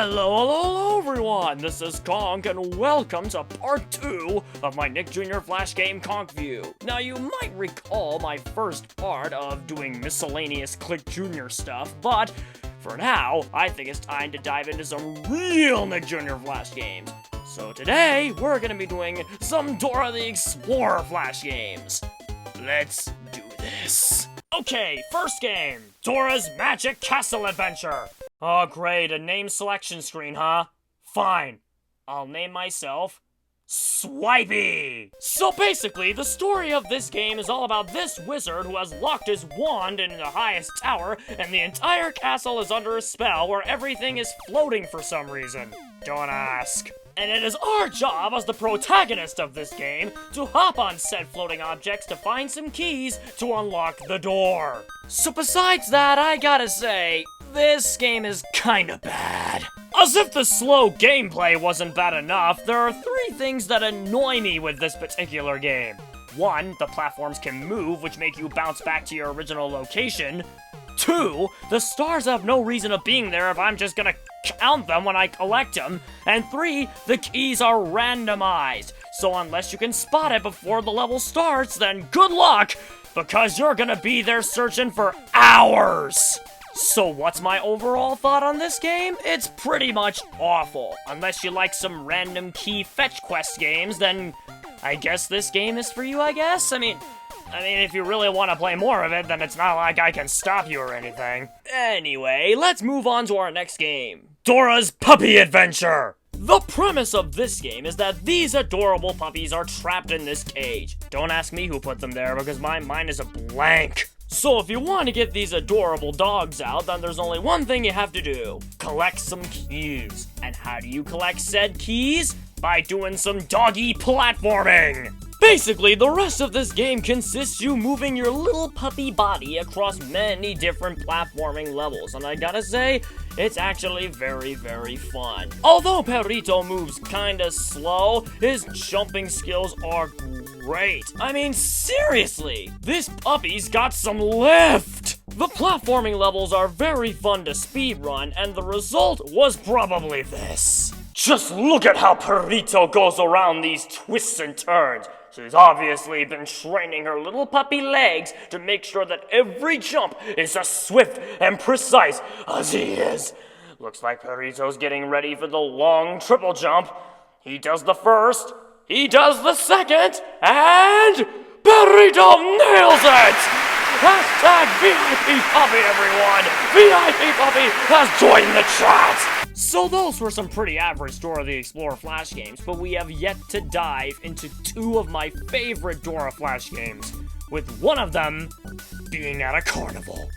Hello everyone, this is CONK and welcome to part 2 of my Nick Jr. Flash game CONK View. Now you might recall my first part of doing miscellaneous Click Jr. stuff, but for now, I think it's time to dive into some real Nick Jr. Flash games. So today, we're gonna be doing some Dora the Explorer Flash games. Let's do this. Okay, first game, Dora's Magic Castle Adventure. Oh great, a name selection screen, huh? Fine. I'll name myself Swipey! So basically, the story of this game is all about this wizard who has locked his wand in the highest tower, and the entire castle is under a spell where everything is floating for some reason. Don't ask. And it is our job as the protagonist of this game to hop on said floating objects to find some keys to unlock the door. So besides that, I gotta say, this game is kinda bad. As if the slow gameplay wasn't bad enough, there are 3 things that annoy me with this particular game. 1, the platforms can move, which make you bounce back to your original location. 2, the stars have no reason of being there if I'm just gonna count them when I collect them. And 3, the keys are randomized, so unless you can spot it before the level starts, then good luck, because you're gonna be there searching for hours. So what's my overall thought on this game? It's pretty much awful. Unless you like some random key fetch quest games, then I guess this game is for you, I guess? I mean, if you really want to play more of it, then it's not like I can stop you or anything. Anyway, let's move on to our next game. Dora's Puppy Adventure! The premise of this game is that these adorable puppies are trapped in this cage. Don't ask me who put them there, because my mind is a blank. So if you want to get these adorable dogs out, then there's only one thing you have to do. Collect some keys. And how do you collect said keys? By doing some doggy platforming. Basically, the rest of this game consists you moving your little puppy body across many different platforming levels, and I gotta say, it's actually very, very fun. Although Perrito moves kinda slow, his jumping skills are great. I mean, seriously, this puppy's got some lift! The platforming levels are very fun to speedrun, and the result was probably this. Just look at how Perrito goes around these twists and turns. She's obviously been training her little puppy legs to make sure that every jump is as swift and precise as he is. Looks like Perrito's getting ready for the long triple jump. He does the first, he does the second, and Perrito nails it! Hashtag VIP Puppy, everyone! VIP Puppy has joined the chat! So those were some pretty average Dora the Explorer Flash games, but we have yet to dive into 2 of my favorite Dora Flash games, with one of them being at a carnival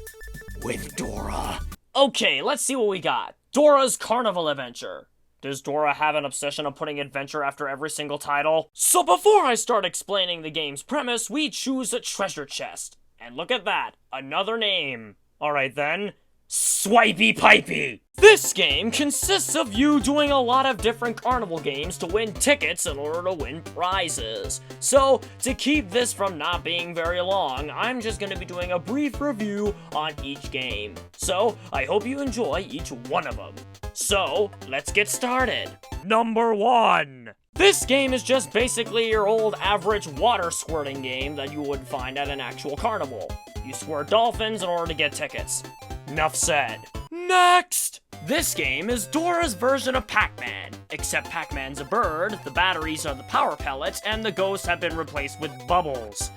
with Dora. Okay, let's see what we got. Dora's Carnival Adventure. Does Dora have an obsession of putting adventure after every single title? So before I start explaining the game's premise, we choose a treasure chest. And look at that, another name. Alright then, Swipey Pipey! This game consists of you doing a lot of different carnival games to win tickets in order to win prizes. So, to keep this from not being very long, I'm just going to be doing a brief review on each game. So, I hope you enjoy each one of them. So, let's get started. Number 1. This game is just basically your old average water squirting game that you would find at an actual carnival. You squirt dolphins in order to get tickets. Enough said. Next! This game is Dora's version of Pac-Man, except Pac-Man's a bird, the batteries are the power pellets, and the ghosts have been replaced with bubbles.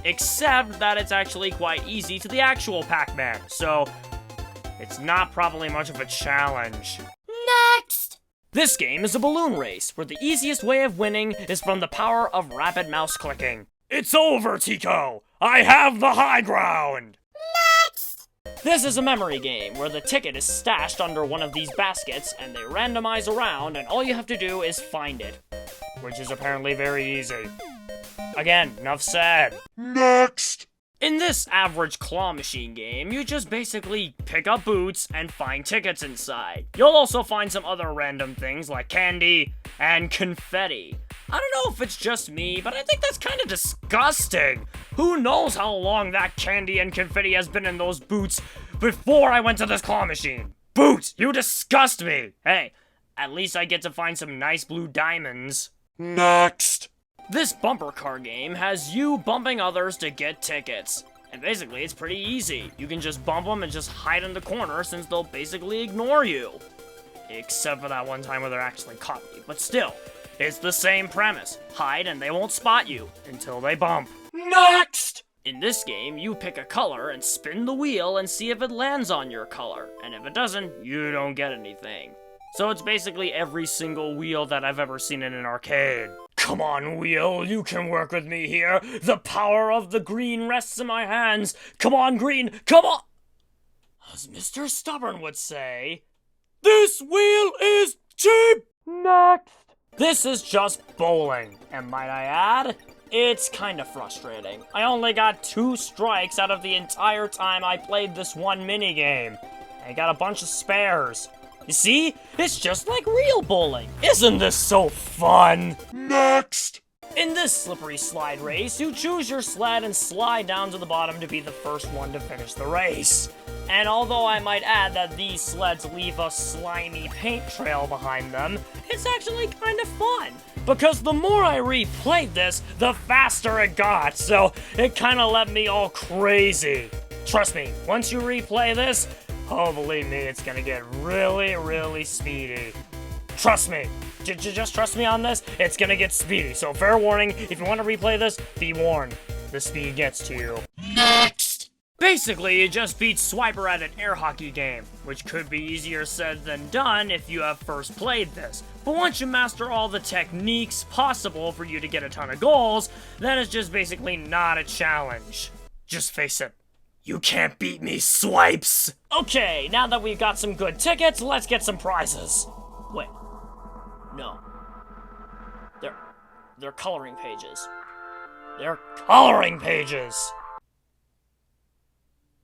Except that it's actually quite easy to the actual Pac-Man, so it's not probably much of a challenge. Next! This game is a balloon race, where the easiest way of winning is from the power of rapid mouse clicking. It's over, Tico! I have the high ground! This is a memory game, where the ticket is stashed under one of these baskets, and they randomize around, and all you have to do is find it. Which is apparently very easy. Again, enough said. Next! In this average claw machine game, you just basically pick up boots and find tickets inside. You'll also find some other random things like candy and confetti. I don't know if it's just me, but I think that's kind of disgusting. Who knows how long that candy and confetti has been in those boots before I went to this claw machine? Boots, you disgust me! Hey, at least I get to find some nice blue diamonds. Next! This bumper car game has you bumping others to get tickets. And basically, it's pretty easy. You can just bump them and just hide in the corner since they'll basically ignore you. Except for that one time where they're actually caught me. But still, it's the same premise. Hide and they won't spot you until they bump. Next! In this game, you pick a color and spin the wheel and see if it lands on your color. And if it doesn't, you don't get anything. So it's basically every single wheel that I've ever seen in an arcade. Come on, wheel, you can work with me here. The power of the green rests in my hands. Come on, green, come on! As Mr. Stubborn would say, this wheel is cheap! Next! This is just bowling, and might I add, it's kinda frustrating. I only got 2 strikes out of the entire time I played this one minigame. I got a bunch of spares. You see? It's just like real bowling. Isn't this so fun? Next! In this slippery slide race, you choose your sled and slide down to the bottom to be the first one to finish the race. And although I might add that these sleds leave a slimy paint trail behind them, it's actually kind of fun. Because the more I replayed this, the faster it got, so it kind of left me all crazy. Trust me, once you replay this, oh, believe me, it's gonna get really, really speedy. Trust me. Just trust me on this. It's gonna get speedy. So fair warning, if you want to replay this, be warned. The speed gets to you. Next! Basically, you just beat Swiper at an air hockey game, which could be easier said than done if you have first played this. But once you master all the techniques possible for you to get a ton of goals, then it's just basically not a challenge. Just face it. You can't beat me, Swipes! Okay, now that we've got some good tickets, let's get some prizes. Wait. No. They're coloring pages. They're coloring pages!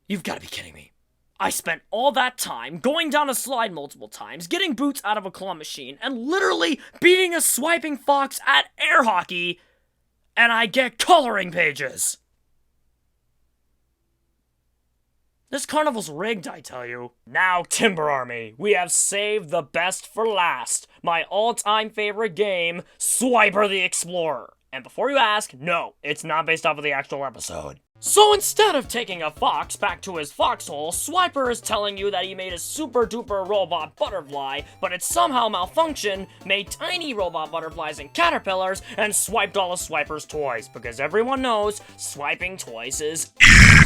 You've got to be kidding me. I spent all that time going down a slide multiple times, getting boots out of a claw machine, and literally beating a swiping fox at air hockey, and I get coloring pages! This carnival's rigged, I tell you. Now, Timber Army, we have saved the best for last. My all-time favorite game, Swiper the Explorer. And before you ask, no, it's not based off of the actual episode. So instead of taking a fox back to his foxhole, Swiper is telling you that he made a super duper robot butterfly, but it somehow malfunctioned, made tiny robot butterflies and caterpillars, and swiped all of Swiper's toys, because everyone knows swiping toys is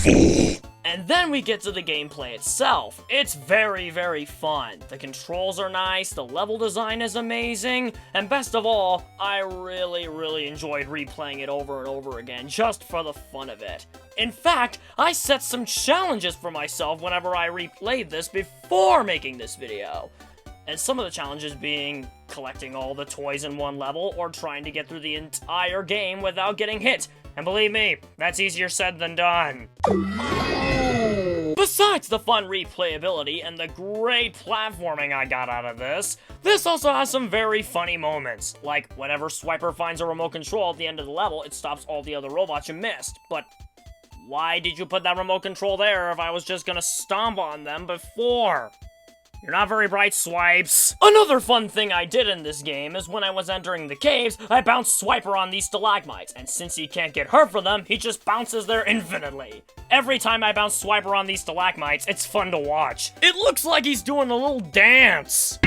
evil. And then we get to the gameplay itself. It's very, very fun. The controls are nice, the level design is amazing, and best of all, I really, really enjoyed replaying it over and over again, just for the fun of it. In fact, I set some challenges for myself whenever I replayed this before making this video. And some of the challenges being collecting all the toys in one level or trying to get through the entire game without getting hit. And believe me, that's easier said than done. Besides the fun replayability and the great platforming I got out of this, this also has some very funny moments. Like, whenever Swiper finds a remote control at the end of the level, it stops all the other robots you missed. But why did you put that remote control there if I was just gonna stomp on them before? You're not very bright, Swipes. Another fun thing I did in this game is when I was entering the caves, I bounced Swiper on these stalagmites, and since he can't get hurt for them, he just bounces there infinitely. Every time I bounce Swiper on these stalagmites, it's fun to watch. It looks like he's doing a little dance.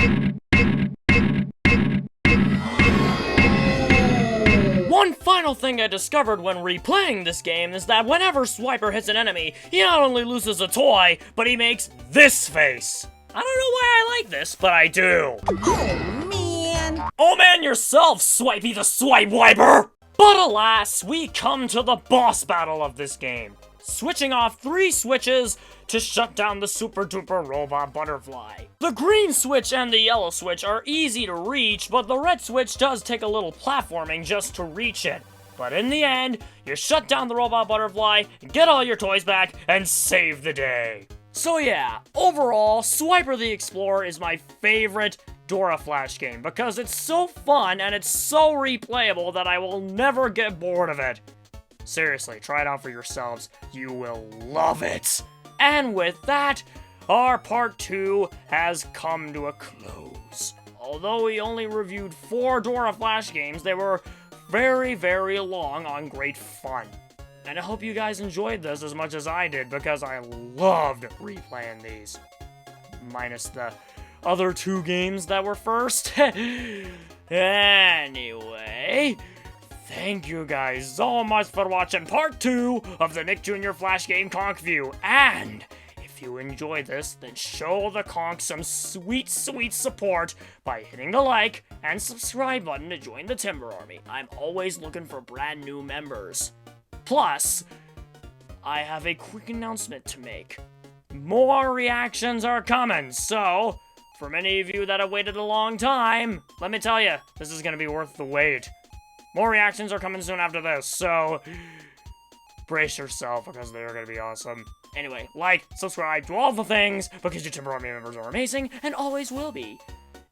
One final thing I discovered when replaying this game is that whenever Swiper hits an enemy, he not only loses a toy, but he makes this face. I don't know why I like this, but I do. Oh, man. Oh man yourself, Swipey the Swipe Wiper! But alas, we come to the boss battle of this game. Switching off 3 switches to shut down the super duper robot butterfly. The green switch and the yellow switch are easy to reach, but the red switch does take a little platforming just to reach it. But in the end, you shut down the robot butterfly, get all your toys back, and save the day. So yeah, overall, Swiper the Explorer is my favorite Dora Flash game because it's so fun and it's so replayable that I will never get bored of it. Seriously, try it out for yourselves. You will love it. And with that, our part 2 has come to a close. Although we only reviewed 4 Dora Flash games, they were very, very long on great fun. And I hope you guys enjoyed this as much as I did, because I loved replaying these. Minus the other 2 games that were first. Anyway, thank you guys so much for watching part 2 of the Nick Jr. Flash Game Conk View. And if you enjoyed this, then show the Conk some sweet, sweet support by hitting the like and subscribe button to join the Timber Army. I'm always looking for brand new members. Plus, I have a quick announcement to make. More reactions are coming, so for many of you that have waited a long time, let me tell you, this is going to be worth the wait. More reactions are coming soon after this, so brace yourself because they're going to be awesome. Anyway, like, subscribe, do all the things because your Timber Army members are amazing and always will be.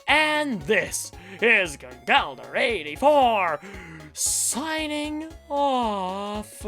And this is Conkeldurr 84 signing off.